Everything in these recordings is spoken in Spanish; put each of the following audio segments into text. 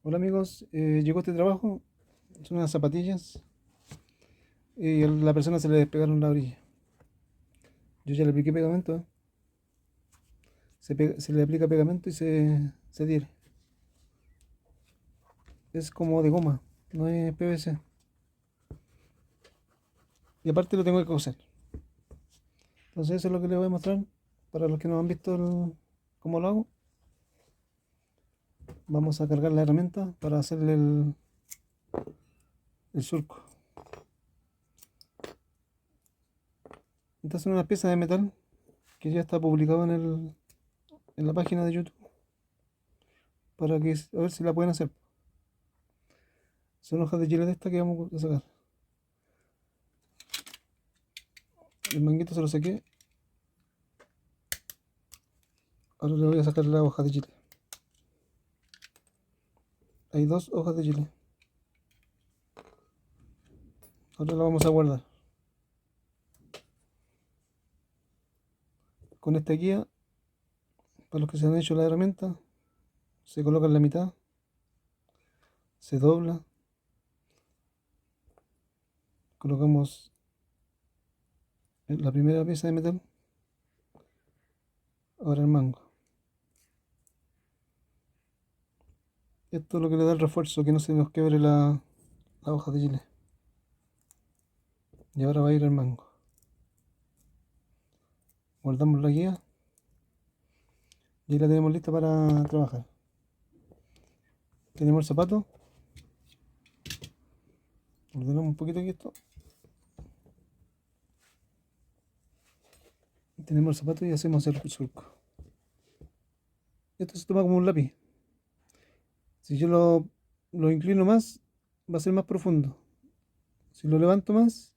Hola amigos, llegó este trabajo, son unas zapatillas y a la persona se le despegaron la orilla. Yo ya le apliqué pegamento, se le aplica pegamento y se adhiere. Es como de goma, no es PVC. Y aparte lo tengo que coser. Entonces eso es lo que les voy a mostrar para los que no han visto cómo lo hago. Vamos a cargar la herramienta para hacerle el surco. Esta es una pieza de metal que ya está publicado en la página de YouTube para que a ver si la pueden hacer. Son hojas de chile de esta que vamos a sacar. El manguito se lo saqué. Ahora le voy a sacar la hoja de chile. Hay dos hojas de chile. Ahora la vamos a guardar. Con esta guía, para los que se han hecho la herramienta, se coloca en la mitad, se dobla, colocamos la primera pieza de metal, ahora el mango. Esto es lo que le da el refuerzo, que no se nos quiebre la hoja de chile. Y ahora va a ir el mango. Guardamos la guía y ahí la tenemos lista para trabajar. Tenemos el zapato. Ordenamos un poquito aquí esto. Tenemos el zapato y hacemos el surco. Esto se toma como un lápiz. Si yo lo inclino más, va a ser más profundo. Si lo levanto más,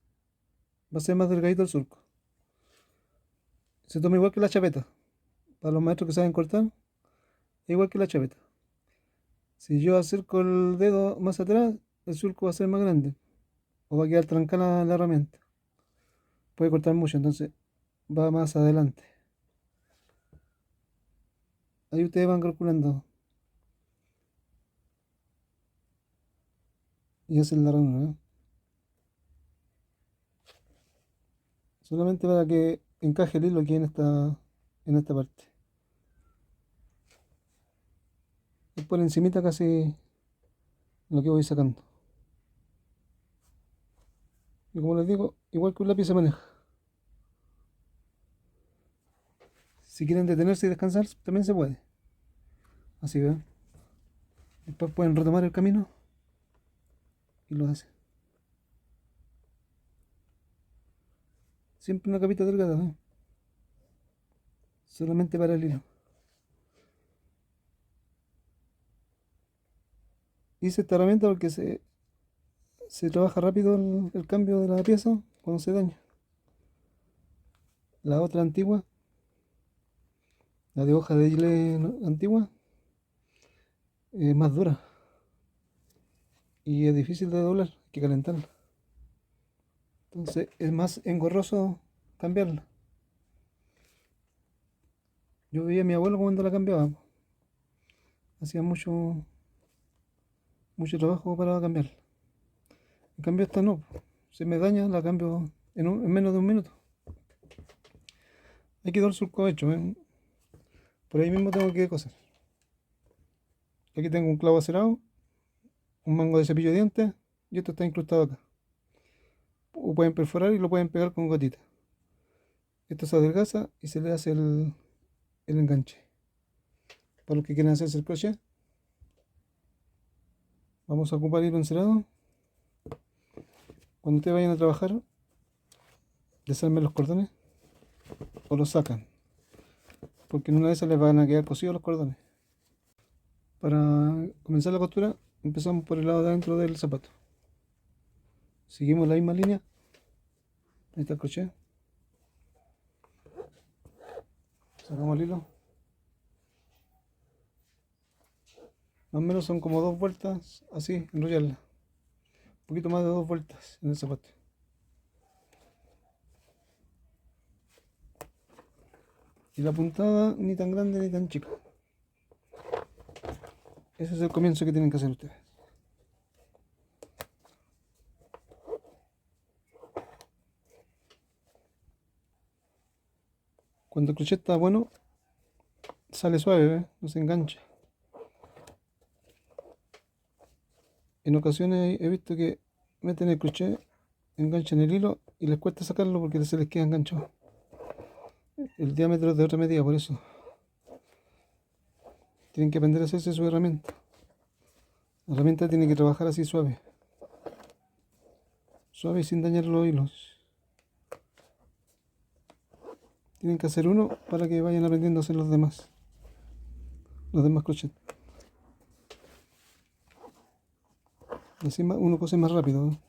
va a ser más delgadito el surco. Se toma igual que la chapeta. Para los maestros que saben cortar, es igual que la chapeta. Si yo acerco el dedo más atrás, el surco va a ser más grande. O va a quedar trancada la herramienta. Puede cortar mucho, entonces va más adelante. Ahí ustedes van calculando. Y hacen la ranura, ¿eh? Solamente para que encaje el hilo aquí en esta parte. Es por encimita casi lo que voy sacando. Y como les digo, igual que un lápiz se maneja. Si quieren detenerse y descansar, también se puede. Así ven. Después pueden retomar el camino y lo hacen. Siempre una capita delgada, ¿eh? Solamente para el hilo. Hice esta herramienta porque se trabaja rápido el cambio de la pieza cuando se daña. La otra antigua, la de hoja de chile antigua, es más dura y es difícil de doblar, hay que calentarla. Entonces es más engorroso cambiarla. Yo veía a mi abuelo cuando la cambiaba. Hacía mucho trabajo para cambiarla. En cambio esta no. Se me daña, la cambio en menos de un minuto. Ahí quedó el surco hecho, ¿eh? Por ahí mismo tengo que coser. Aquí tengo un clavo acerado, un mango de cepillo de dientes y esto está incrustado acá. O pueden perforar y lo pueden pegar con gotita. Esto se adelgaza y se le hace el enganche. Para los que quieran hacerse el crochet, vamos a ocupar hilo encerado. Cuando ustedes vayan a trabajar, desarmen los cordones o los sacan, porque en una de esas les van a quedar cosidos los cordones. Para comenzar la costura, empezamos por el lado de adentro del zapato. Seguimos la misma línea. Ahí está el crochet. Sacamos el hilo. Más o menos son como dos vueltas, así, enrollarla. Un poquito más de dos vueltas en el zapato. Y la puntada ni tan grande ni tan chica. Ese es el comienzo que tienen que hacer ustedes. Cuando el crochet está bueno, sale suave, ¿eh? No se engancha. En ocasiones he visto que meten el crochet, enganchan el hilo y les cuesta sacarlo porque se les queda enganchado. El diámetro es de otra medida, por eso. Tienen que aprender a hacerse su herramienta. La herramienta tiene que trabajar así suave. Suave y sin dañar los hilos. Tienen que hacer uno para que vayan aprendiendo a hacer los demás. Los demás crochets. Así uno cose más rápido, ¿no?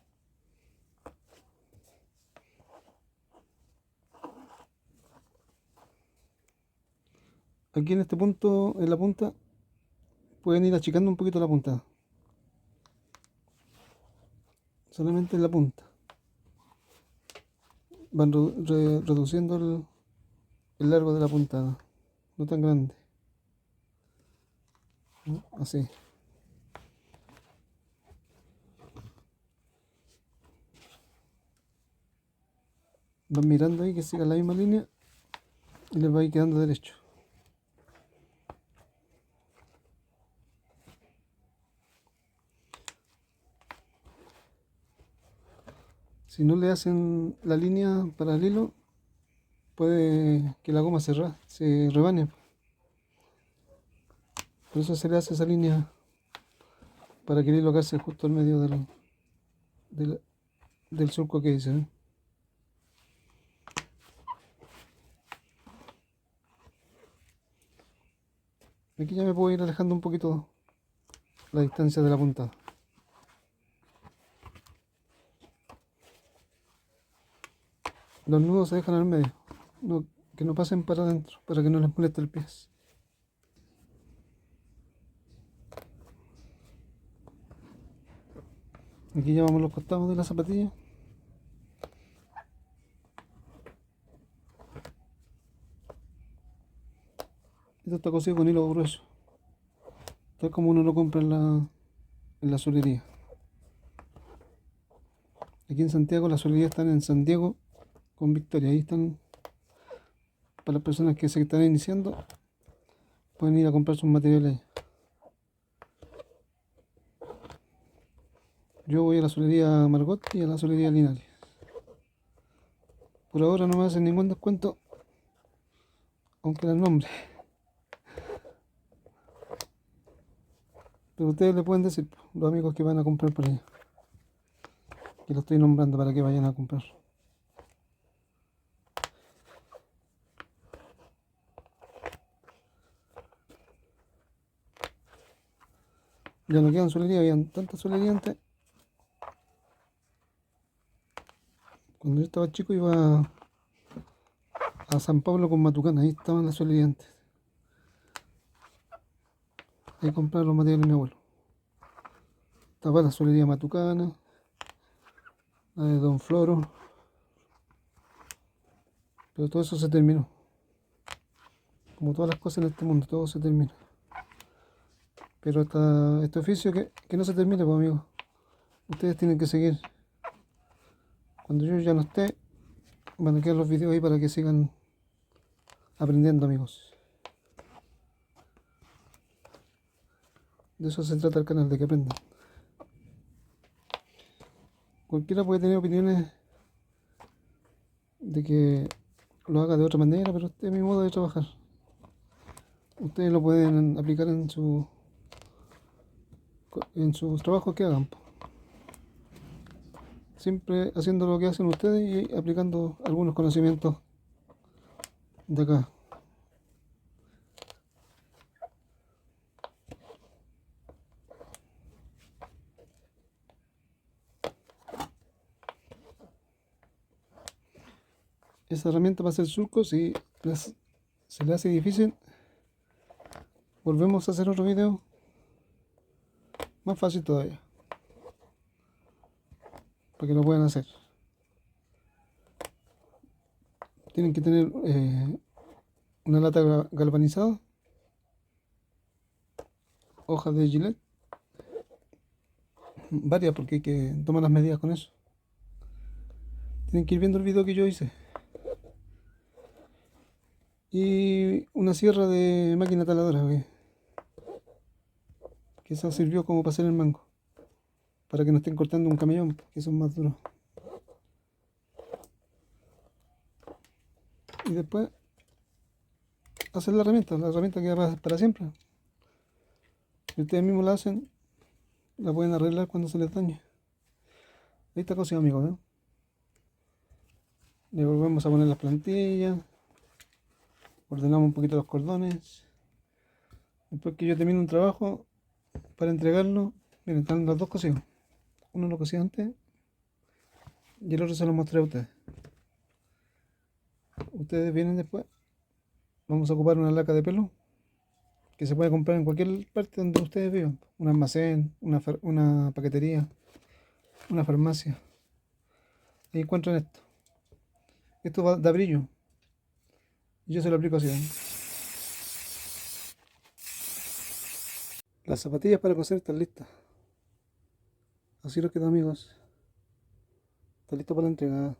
Aquí en este punto, en la punta, pueden ir achicando un poquito la puntada. Solamente en la punta. Van reduciendo el largo de la puntada. No tan grande. ¿No? Así. Van mirando ahí que siga la misma línea y les va a ir quedando derecho. Si no le hacen la línea para el hilo, puede que la goma se rebane. Por eso se le hace esa línea para que el hilo calce justo al medio del, del surco que dice, ¿eh? Aquí ya me puedo ir alejando un poquito la distancia de la puntada. Los nudos se dejan al medio, que no pasen para adentro, para que no les moleste el pie. Aquí llevamos los costados de la zapatilla. Esto está cosido con hilo grueso, tal como uno lo compra en la solería. Aquí en Santiago, las solerías están en Santiago con Victoria. Ahí están, para las personas que se están iniciando, pueden ir a comprar sus materiales. Yo voy a la solería Margot y a la solería Linares. Por ahora no me hacen ningún descuento, aunque el nombre. Pero ustedes le pueden decir, los amigos que van a comprar por allá, que lo estoy nombrando para que vayan a comprar. Ya no quedan solería, habían tantas solerías antes. Cuando yo estaba chico iba a San Pablo con Matucana, ahí estaban las solerías antes. Ahí compraba los materiales de mi abuelo. Estaba la solería Matucana, la de Don Floro, pero todo eso se terminó. Como todas las cosas en este mundo, todo se termina. Pero hasta este oficio que no se termine, pues amigos. Ustedes tienen que seguir. Cuando yo ya no esté, van a quedar los videos ahí para que sigan aprendiendo, amigos. De eso se trata el canal, de que aprendan. Cualquiera puede tener opiniones de que lo haga de otra manera, pero este es mi modo de trabajar. Ustedes lo pueden aplicar en sus trabajos que hagan. Siempre haciendo lo que hacen ustedes y aplicando algunos conocimientos de acá. Esa herramienta para hacer surcos, si se le hace difícil, volvemos a hacer otro video más fácil todavía, para que lo puedan hacer. Tienen que tener una lata galvanizada hojas de Gillette, varias porque hay que tomar las medidas con eso. Tienen que ir viendo el video que yo hice. Y una sierra de máquina taladora, que esa sirvió como para hacer el mango, para que no estén cortando un camellón, que son más duros. Y después hacer la herramienta queda para siempre. Si ustedes mismos la hacen, la pueden arreglar cuando se les dañe. Ahí está cosido, amigos, ¿eh? Le volvemos a poner las plantillas, ordenamos un poquito los cordones. Después que yo termine un trabajo para entregarlo, miren, están los dos cosidos. Uno lo cosí antes y el otro se lo mostré a ustedes. Ustedes vienen después. Vamos a ocupar una laca de pelo que se puede comprar en cualquier parte donde ustedes vivan. Un almacén, una paquetería, una farmacia. Ahí encuentran esto. Esto da brillo. Y yo se lo aplico así, ¿eh? Las zapatillas para coser están listas. Así lo quedó, amigos. Está listo para la entrega.